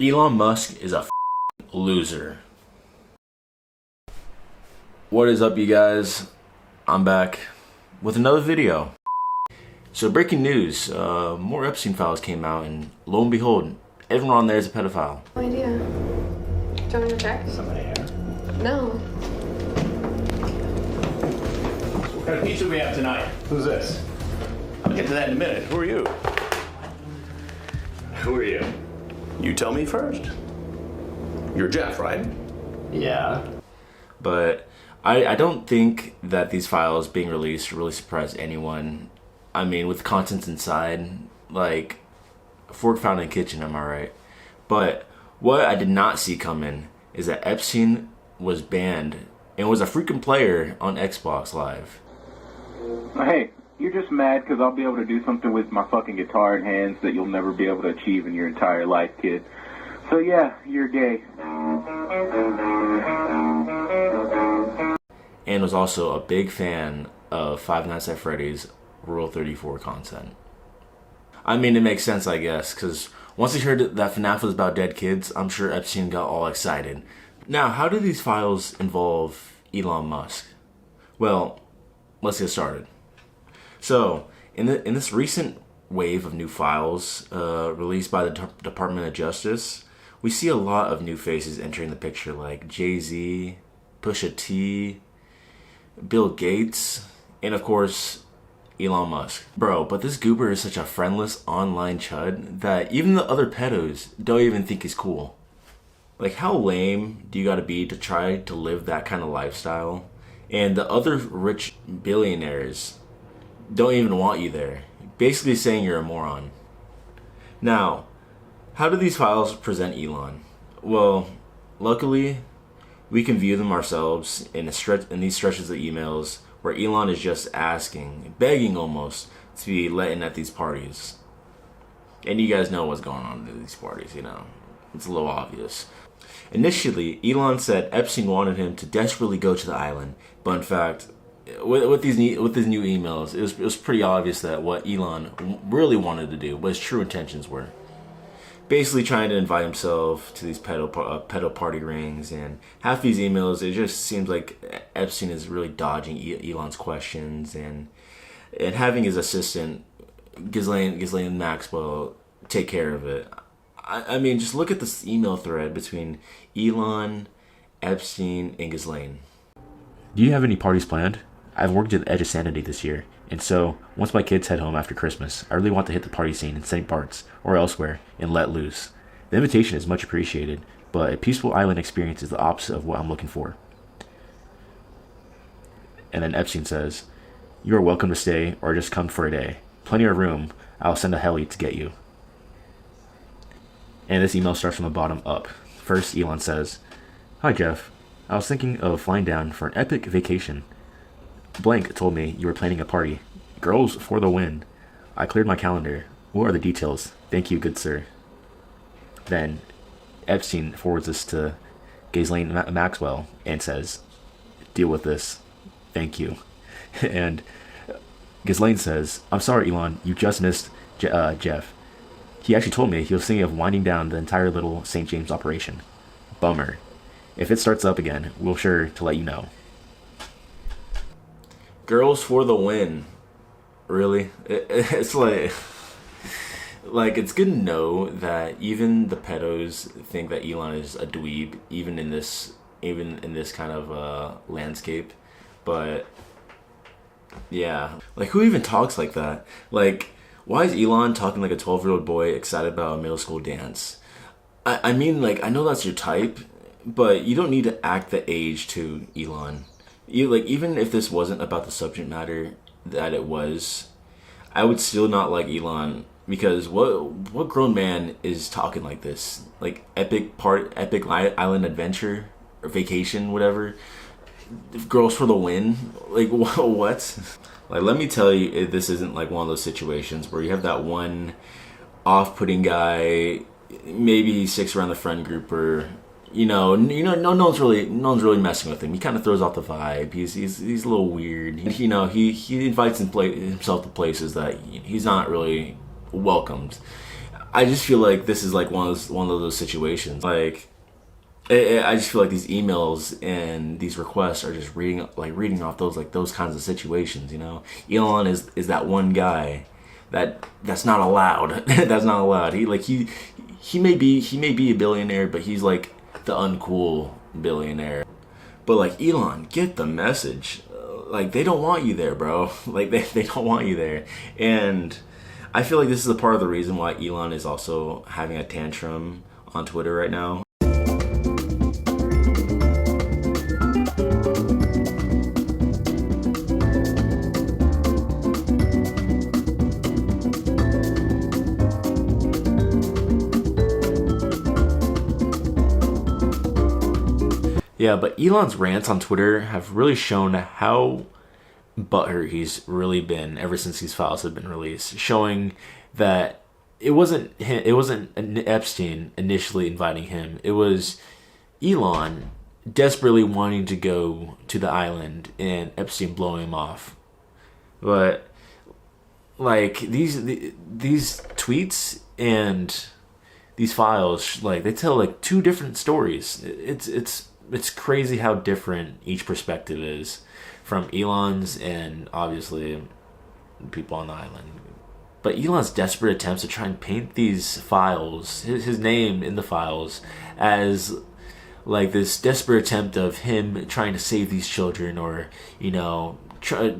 Elon Musk is a loser. What is up, you guys? I'm back with another video. So breaking news, more Epstein files came out, and lo and behold, everyone on there is a pedophile. No idea. Do you want me to check? Somebody here. No. What kind of pizza we have tonight? Who's this? I'll get to that in a minute. Who are you? Who are you? You tell me first. You're Jeff, right? Yeah. But I don't think that these files being released really surprised anyone. I mean, with contents inside, like, fork found in the kitchen, am I right? But what I did not see coming is that Epstein was banned and was a freaking player on Xbox Live. Hey, you're just mad because I'll be able to do something with my fucking guitar in hands that you'll never be able to achieve in your entire life, kid. So yeah, you're gay. And was also a big fan of Five Nights at Freddy's Rule 34 content. I mean, it makes sense, I guess, because once he heard that FNAF was about dead kids, I'm sure Epstein got all excited. Now, how do these files involve Elon Musk? Well, let's get started. So, in this recent wave of new files released by the Department of Justice, we see a lot of new faces entering the picture, like Jay-Z, Pusha T, Bill Gates, and of course, Elon Musk. Bro, but this goober is such a friendless online chud that even the other pedos don't even think he's cool. Like, how lame do you gotta be to try to live that kind of lifestyle? And the other rich billionaires don't even want you there, basically saying you're a moron. Now, how do these files present Elon? Well, luckily, we can view them ourselves in these stretches of emails where Elon is just asking, begging almost, to be let in at these parties. And you guys know what's going on at these parties, you know. It's a little obvious. Initially, Elon said Epstein wanted him to desperately go to the island, but in fact, with these new emails, it was pretty obvious that what Elon really wanted to do, what his true intentions were. Basically trying to invite himself to these pedo party rings, and half these emails, it just seems like Epstein is really dodging Elon's questions and having his assistant, Ghislaine Maxwell, take care of it. I mean, just look at this email thread between Elon, Epstein, and Ghislaine. Do you have any parties planned? I've worked at the edge of sanity this year, and so, once my kids head home after Christmas, I really want to hit the party scene in St. Bart's or elsewhere and let loose. The invitation is much appreciated, but a peaceful island experience is the opposite of what I'm looking for. And then Epstein says, you are welcome to stay or just come for a day. Plenty of room. I'll send a heli to get you. And this email starts from the bottom up. First, Elon says, hi Jeff, I was thinking of flying down for an epic vacation. Blank told me you were planning a party. Girls for the win. I cleared my calendar. What are the details? Thank you, good sir. Then Epstein forwards this to Ghislaine Maxwell and says, deal with this. Thank you. And Ghislaine says, I'm sorry, Elon, you just missed Jeff. He actually told me he was thinking of winding down the entire little St. James operation. Bummer. If it starts up again, we'll sure to let you know. Girls for the win. Really? It's like it's good to know that even the pedos think that Elon is a dweeb, even in this kind of landscape. But yeah, like, who even talks like that? Like, why is Elon talking like a 12-year-old boy excited about a middle school dance? I mean, like, I know that's your type, but you don't need to act the age to Elon. Even if this wasn't about the subject matter that it was, I would still not like Elon, because what grown man is talking like this? Like, epic island adventure or vacation, whatever. Girls for the win. Like, what? Like, let me tell you, this isn't like one of those situations where you have that one off-putting guy, maybe he sticks around the friend group, or no one's really messing with him. He kind of throws off the vibe. He's a little weird. He invites himself to places that he's not really welcomed. I just feel like this is like one of those situations. Like, I just feel like these emails and these requests are just reading off those kinds of situations. You know, Elon is that one guy that's not allowed. That's not allowed. He may be a billionaire, but he's like the uncool billionaire. But like, Elon, get the message. Like, they don't want you there, bro. Like, they don't want you there. And I feel like this is a part of the reason why Elon is also having a tantrum on Twitter right now. Yeah, but Elon's rants on Twitter have really shown how butthurt he's really been ever since these files have been released, showing that it wasn't Epstein initially inviting him. It was Elon desperately wanting to go to the island and Epstein blowing him off. But like, these tweets and these files, like, they tell like two different stories. It's crazy how different each perspective is from Elon's and obviously people on the island. But Elon's desperate attempts to try and paint these files, his name in the files, as like this desperate attempt of him trying to save these children, or, you know,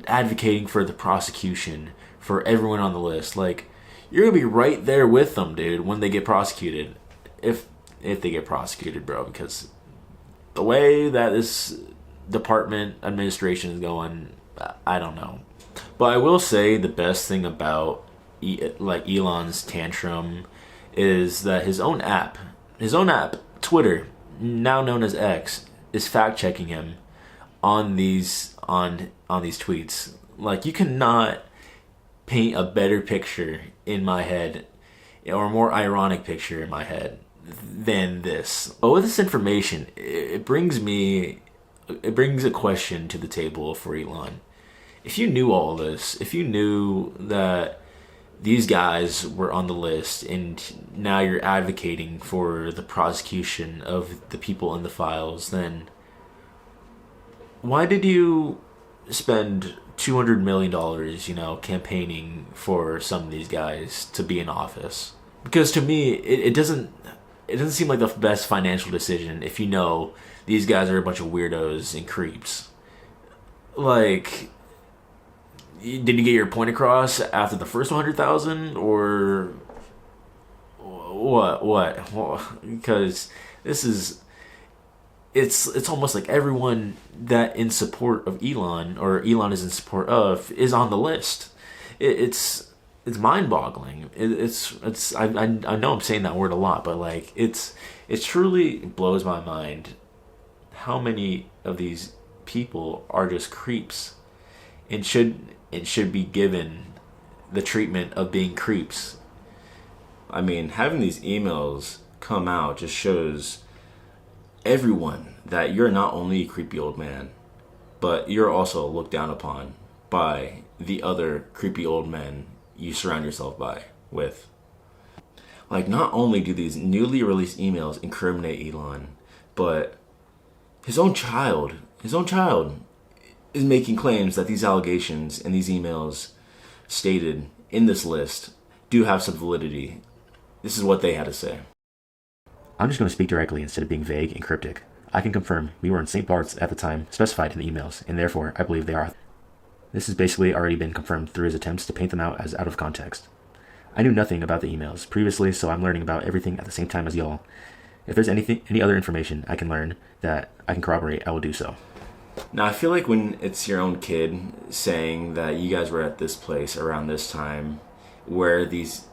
advocating for the prosecution for everyone on the list. Like, you're gonna be right there with them, dude, when they get prosecuted, if they get prosecuted, bro, because the way that this department administration is going, I don't know. But I will say the best thing about like Elon's tantrum is that his own app, Twitter, now known as X, is fact checking him on these tweets. Like, you cannot paint a better picture in my head, or a more ironic picture in my head, than this. But with this information, it brings a question to the table for Elon. If you knew all this, if you knew that these guys were on the list, and now you're advocating for the prosecution of the people in the files, then why did you spend $200 million, you know, campaigning for some of these guys to be in office? Because to me, it doesn't seem like the best financial decision if you know these guys are a bunch of weirdos and creeps. Like, did you get your point across after the first 100,000, or what? Because this is, it's almost like everyone that in support of Elon, or Elon is in support of, is on the list. It's mind-boggling. I know I'm saying that word a lot, but like, it truly blows my mind how many of these people are just creeps and should be given the treatment of being creeps. I mean, having these emails come out just shows everyone that you're not only a creepy old man, but you're also looked down upon by the other creepy old men you surround yourself with. Like, not only do these newly released emails incriminate Elon, but his own child is making claims that these allegations and these emails stated in this list do have some validity. This is what they had to say. I'm just going to speak directly instead of being vague and cryptic. I can confirm we were in St. Bart's at the time specified in the emails, and therefore I believe they are. This has basically already been confirmed through his attempts to paint them out as out of context. I knew nothing about the emails previously, so I'm learning about everything at the same time as y'all. If there's any other information I can learn that I can corroborate, I will do so. Now, I feel like when it's your own kid saying that you guys were at this place around this time, where these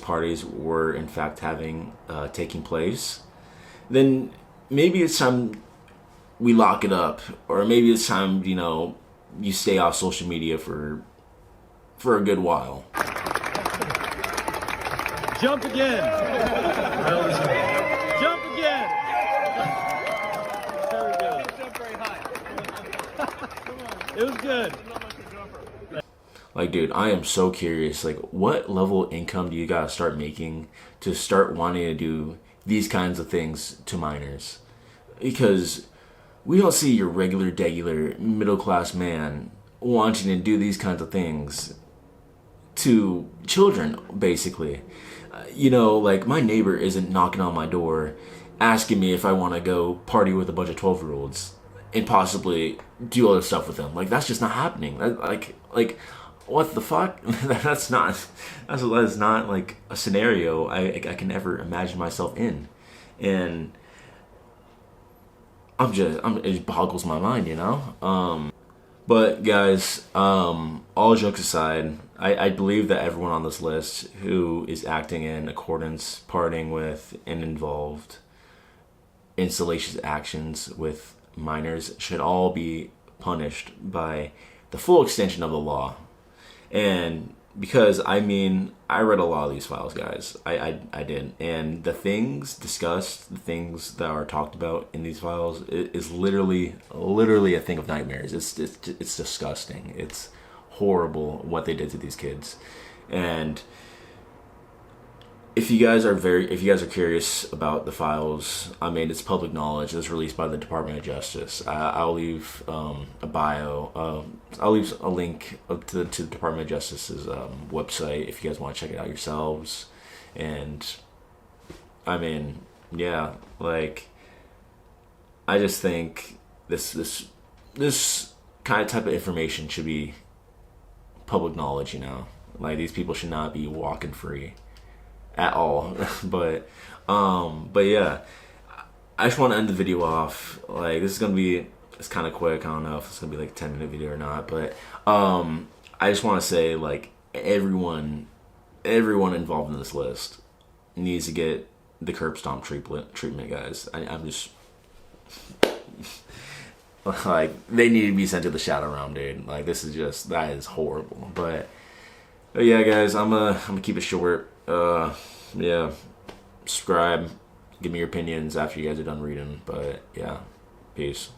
parties were in fact taking place, then maybe it's time we lock it up, or maybe it's time, you know, you stay off social media for a good while. Jump again. Jump again. There we go. It was good. Like, dude, I am so curious. Like, what level of income do you gotta start making to start wanting to do these kinds of things to minors? Because we don't see your regular middle class man wanting to do these kinds of things to children, basically. Like, my neighbor isn't knocking on my door asking me if I want to go party with a bunch of 12-year-olds and possibly do other stuff with them. Like, that's just not happening. Like, what the fuck? That is not like a scenario I can ever imagine myself in. And it boggles my mind, But guys, all jokes aside, I believe that everyone on this list who is acting in accordance, partying with, and involved in salacious actions with minors should all be punished by the full extension of the law. And because, I read a lot of these files, guys. I did. And the things discussed, the things that are talked about in these files is literally a thing of nightmares. It's disgusting. It's horrible what they did to these kids. And if you guys are curious about the files, it's public knowledge. It's released by the Department of Justice. I'll leave a bio. I'll leave a link to the Department of Justice's website if you guys want to check it out yourselves. And yeah, like, I just think this kind of type of information should be public knowledge. Like, these people should not be walking free at all. but yeah, I just want to end the video off. Like, this is gonna be, it's kind of quick. I don't know if it's gonna be like a 10-minute video or not, but I just want to say, like, everyone involved in this list needs to get the curb stomp treatment, guys. I'm just like, they need to be sent to the shadow realm, dude. Like, that is horrible. But yeah, guys, I'm gonna keep it short. Yeah, subscribe, give me your opinions after you guys are done reading. But yeah, peace.